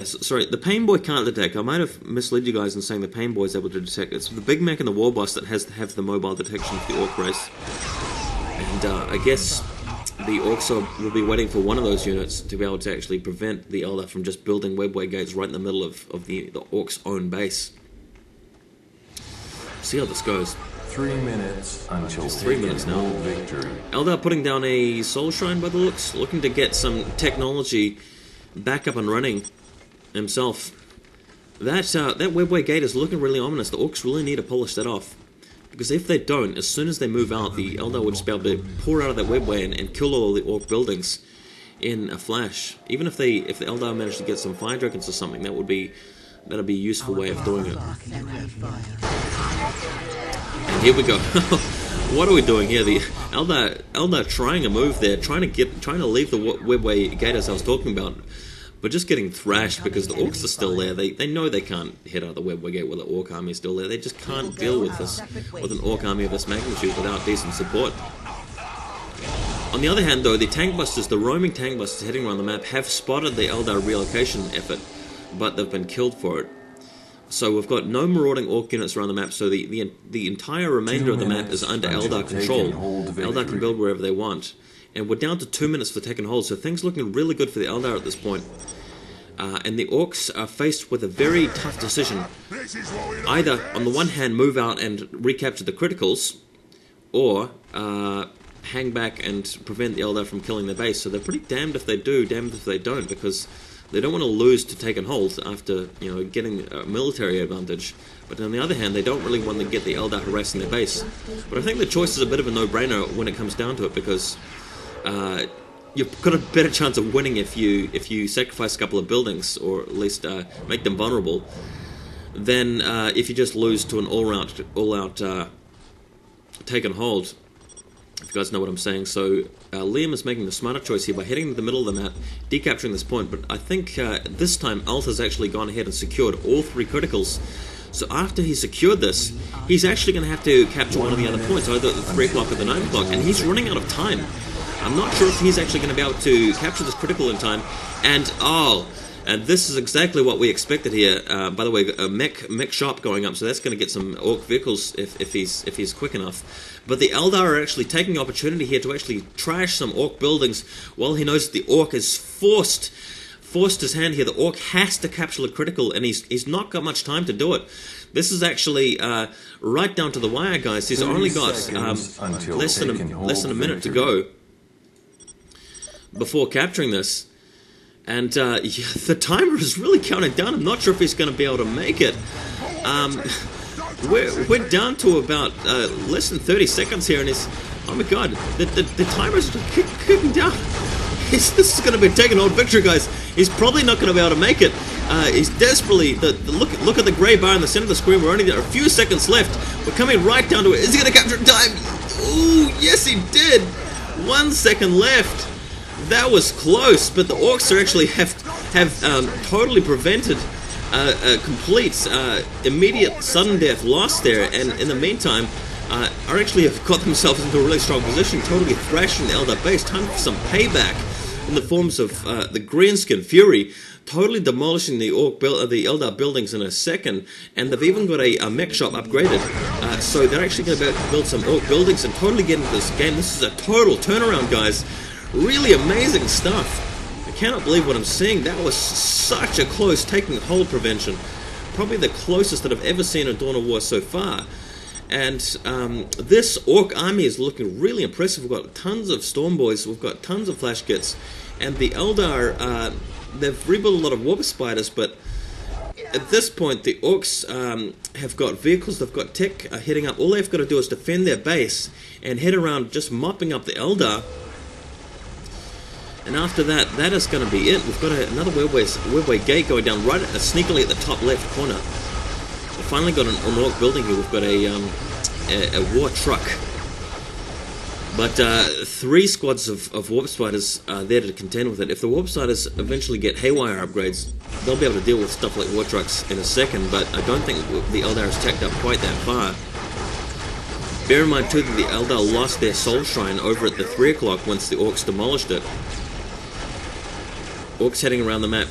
Sorry, the Pain Boy can't detect. I might have misled you guys in saying the Pain Boy is able to detect. It's the Big Mac and the War Boss that have the mobile detection for the Orc race. And I guess the Orcs will be waiting for one of those units to be able to actually prevent the Eldar from just building webway gates right in the middle of the Orcs' own base. See how this goes. 3 minutes until 3 minutes now. Victory. Eldar putting down a Soul Shrine by the looks, looking to get some technology back up and running himself. That webway gate is looking really ominous. The Orcs really need to polish that off. Because if they don't, as soon as they move out, the Eldar would just be able to pour out of that webway and kill all the Orc buildings in a flash. Even if the Eldar managed to get some fire dragons or something, that'd be a useful way of doing it. And here we go. What are we doing here? The Eldar trying a move there, trying to leave the webway gate as I was talking about, but just getting thrashed because the Orcs are still there. They know they can't hit out the webway gate while the Orc army is still there. They just can't deal with an Orc army of this magnitude without decent support. On the other hand, though, the tank busters, the roaming tank busters heading around the map, have spotted the Eldar relocation effort, but they've been killed for it. So we've got no marauding Orc units around the map, so the entire remainder of the map is under Eldar control. Eldar can build wherever they want. And we're down to 2 minutes for take and hold, so things looking really good for the Eldar at this point. And the Orcs are faced with a very tough decision. Either, on the one hand, move out and recapture the criticals, or hang back and prevent the Eldar from killing their base. So they're pretty damned if they do, damned if they don't, because they don't want to lose to take and hold after getting a military advantage. But on the other hand, they don't really want to get the Eldar harassing their base. But I think the choice is a bit of a no-brainer when it comes down to it, because you've got a better chance of winning if you sacrifice a couple of buildings, or at least make them vulnerable, than if you just lose to an all-out take and hold. If you guys know what I'm saying. So Liam is making the smarter choice here by heading to the middle of the map, decapturing this point. But I think this time Alt has actually gone ahead and secured all 3 criticals. So after he secured this, he's actually going to have to capture one of the other points, either at the 3 o'clock or the 9 o'clock, and he's running out of time. I'm not sure if he's actually going to be able to capture this critical in time. And this is exactly what we expected here. By the way, a mech shop going up, so that's going to get some Orc vehicles if he's quick enough. But the Eldar are actually taking the opportunity here to actually trash some Orc buildings while he knows that the Orc has forced his hand here. The Orc has to capture the critical, and he's not got much time to do it. This is actually right down to the wire, guys. He's only got less than a minute to go before capturing this. And the timer is really counting down. I'm not sure if he's going to be able to make it. We're down to about less than 30 seconds here, and oh my god, the timer's kicking down. This is going to be a take and hold victory, guys. He's probably not going to be able to make it. He's desperately look at the grey bar in the center of the screen. We're only there a few seconds left. We're coming right down to it. Is he going to capture time? Ooh, yes, he did. 1 second left. That was close, but the Orcs are actually have totally prevented a complete immediate sudden death loss there, and in the meantime are actually have got themselves into a really strong position, totally thrashing the Eldar base. Time for some payback in the forms of the Greenskin Fury, totally demolishing the Eldar buildings in a second, and they've even got a mech shop upgraded, so they're actually going to build some Orc buildings and totally get into this game. This is a total turnaround, guys. Really amazing stuff. I cannot believe what I'm seeing. That was such a close taking hold prevention. Probably the closest that I've ever seen in Dawn of War so far. And this Orc army is looking really impressive. We've got tons of Stormboys, we've got tons of Flash Kits, and the Eldar, they've rebuilt a lot of Warp Spiders, but at this point the Orcs have got vehicles, they've got tech heading up. All they've got to do is defend their base and head around just mopping up the Eldar. And after that, that is going to be it. We've got another webway gate going down right sneakily at the top left corner. We've finally got an Orc building here. We've got a war truck. But 3 squads of Warp Spiders are there to contend with it. If the Warp Spiders eventually get Haywire upgrades, they'll be able to deal with stuff like war trucks in a second, but I don't think the Eldar has tacked up quite that far. Bear in mind too that the Eldar lost their Soul Shrine over at the 3 o'clock once the Orcs demolished it. Orcs heading around the map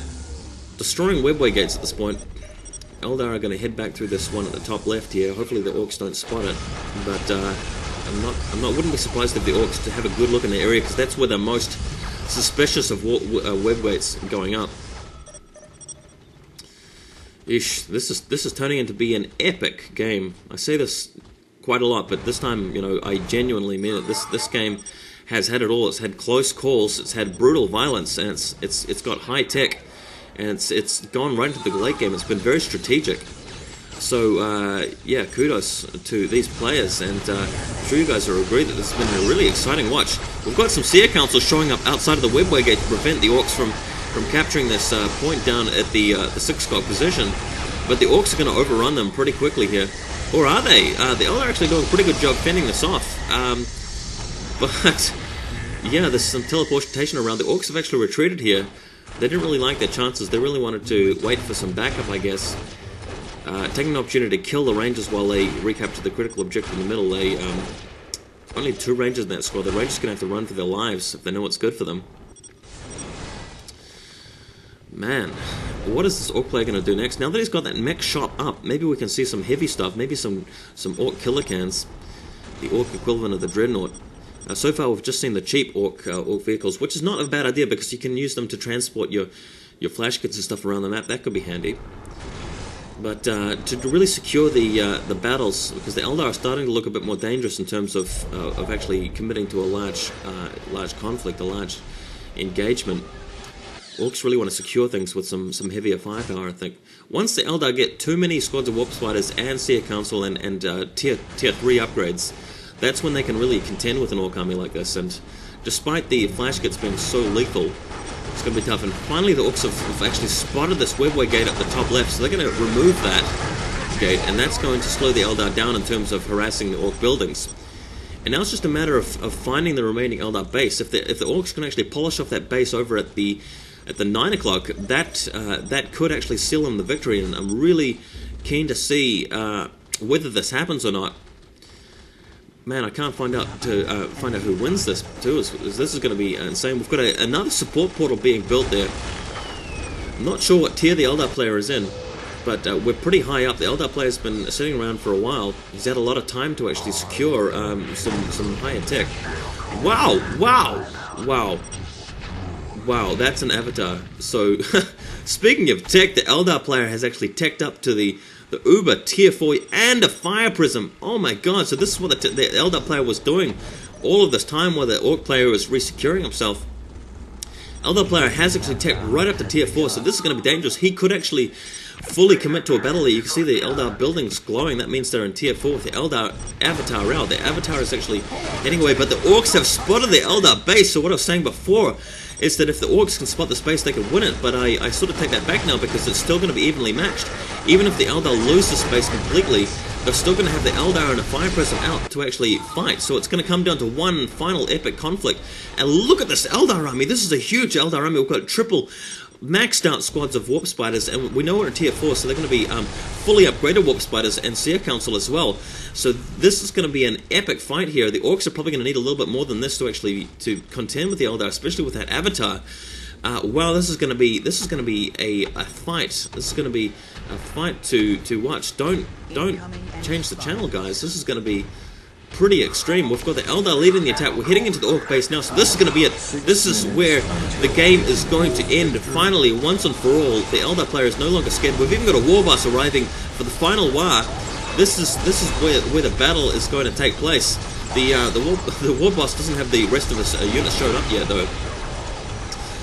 destroying webway gates at this point. Eldar are going to head back through this one at the top left here. Hopefully the Orks don't spot it, but wouldn't be surprised if the Orks to have a good look in the area, because that's where they're most suspicious of web gates going up. Ish, this is turning into be an epic game. I say this quite a lot, but this time, you know, I genuinely mean it. This game has had it all. It's had close calls, it's had brutal violence, and it's got high tech, and it's gone right into the late game. It's been very strategic. So yeah, kudos to these players, and I'm sure you guys will agree that this has been a really exciting watch. We've got some Seer Council showing up outside of the webway gate to prevent the Orks from capturing this point down at the 6 o'clock position, but the Orks are going to overrun them pretty quickly here. Or are they? The Eldar are actually doing a pretty good job fending this off. But yeah, there's some teleportation around. The Orks have actually retreated here. They didn't really like their chances. They really wanted to wait for some backup, I guess. Taking an opportunity to kill the Rangers while they recapture the critical objective in the middle. They only 2 Rangers in that squad. The Rangers are going to have to run for their lives if they know what's good for them. Man, what is this Orc player going to do next? Now that he's got that mech shot up, maybe we can see some heavy stuff, maybe some Orc killer cans, the Orc equivalent of the Dreadnought. So far we've just seen the cheap Orc vehicles, which is not a bad idea because you can use them to transport your flash kits and stuff around the map. That could be handy. But to really secure the battles, because the Eldar are starting to look a bit more dangerous in terms of actually committing to a large conflict, a large engagement. Orks really want to secure things with some heavier firepower, I think. Once the Eldar get too many squads of Warp Spiders and Seer Council and tier 3 upgrades, that's when they can really contend with an Orc army like this. And despite the flash kits being so lethal, it's going to be tough. And finally the Orks have actually spotted this webway gate up the top left, so they're going to remove that gate, and that's going to slow the Eldar down in terms of harassing the Orc buildings. And now it's just a matter of finding the remaining Eldar base. If the Orks can actually polish off that base over at the 9 o'clock, that could actually seal them the victory, and I'm really keen to see whether this happens or not. Man, I can't find out who wins this too. This is going to be insane. We've got another support portal being built there. I'm not sure what tier the Eldar player is in, but we're pretty high up. The Eldar player's been sitting around for a while. He's had a lot of time to actually secure some higher tech. Wow, that's an avatar. So, speaking of tech, the Eldar player has actually teched up to the Uber tier 4 and a fire prism. Oh my god, so this is what the Eldar player was doing all of this time while the Orc player was resecuring himself. Eldar player has actually teched right up to tier 4, so this is going to be dangerous. He could actually fully commit to a battle. You can see the Eldar buildings glowing. That means they're in tier 4 with the Eldar avatar out. The avatar is actually heading away, but the Orcs have spotted the Eldar base. So what I was saying before is that if the Orcs can spot the space, they can win it, but I sort of take that back now because it's still going to be evenly matched. Even if the Eldar lose the space completely, they're still going to have the Eldar and a Fire Prism out to actually fight, so it's going to come down to one final epic conflict. And look at this Eldar army. This is a huge Eldar army. We've got triple maxed out squads of Warp Spiders, and we know we're in tier 4, so they're going to be fully upgraded Warp Spiders and Seer Council as well. So this is going to be an epic fight here. The Orcs are probably going to need a little bit more than this to actually contend with the Eldar, especially with that avatar. Wow, this is going to be a fight. This is going to be a fight to watch. Don't change the channel, guys. This is going to be pretty extreme. We've got the Eldar leading the attack. We're heading into the Orc base now, so this is going to be it. This is where the game is going to end. Finally, once and for all, the Eldar player is no longer scared. We've even got a war boss arriving for the final war. This is where the battle is going to take place. The war boss doesn't have the rest of his units showed up yet, though.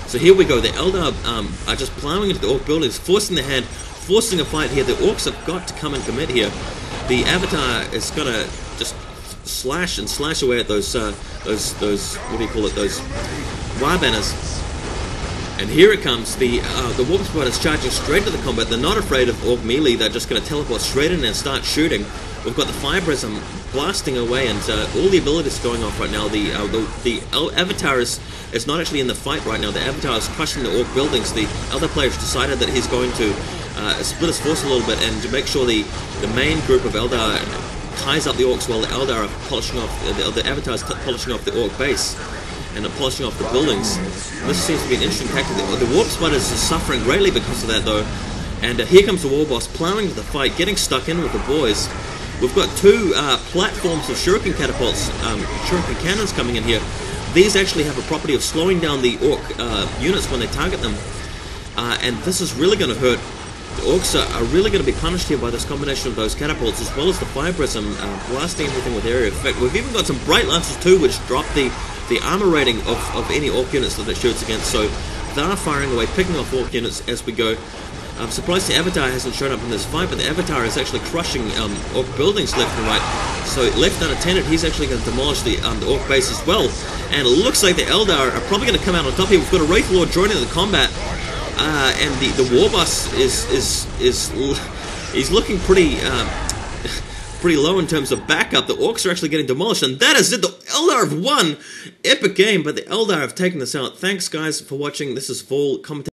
So here we go. The Eldar are just plowing into the Orc buildings, forcing their hand, forcing a fight here. The Orcs have got to come and commit here. The Avatar is going to just slash away at those what do you call it, those war banners. And here it comes. The Warp Spiders charging straight to the combat. They're not afraid of Orc melee. They're just going to teleport straight in and start shooting. We've got the Fire Prism blasting away, and all the abilities going off right now. The Avatar is not actually in the fight right now. The Avatar is crushing the Orc buildings. The other player's decided that he's going to split his force a little bit and to make sure the main group of Eldar ties up the Orcs while the Eldar are polishing off, the Avatar is polishing off the Orc base. and they're polishing off the buildings. This seems to be an interesting tactic. The Warp Spiders are suffering greatly because of that, though. And here comes the War Boss, plowing into the fight, getting stuck in with the boys. We've got two platforms of shuriken catapults, shuriken cannons coming in here. These actually have a property of slowing down the Orc units when they target them. And this is really going to hurt. The Orcs are really going to be punished here by this combination of those catapults, as well as the Fire Prism blasting everything with area effect. We've even got some Bright Lancers too, which drop the armor rating of any Orc units that it shoots against. So they are firing away, picking off Orc units as we go. I'm surprised the Avatar hasn't shown up in this fight, but the Avatar is actually crushing Orc buildings left and right. So left unattended, he's actually going to demolish the Orc base as well. And it looks like the Eldar are probably going to come out on top here. We've got a Wraith Lord joining the combat, and the War Boss he's looking pretty pretty low in terms of backup. The Orcs are actually getting demolished, and that is it. The Eldar have won. Epic game, but the Eldar have taken this out. Thanks, guys, for watching. This is full commentary.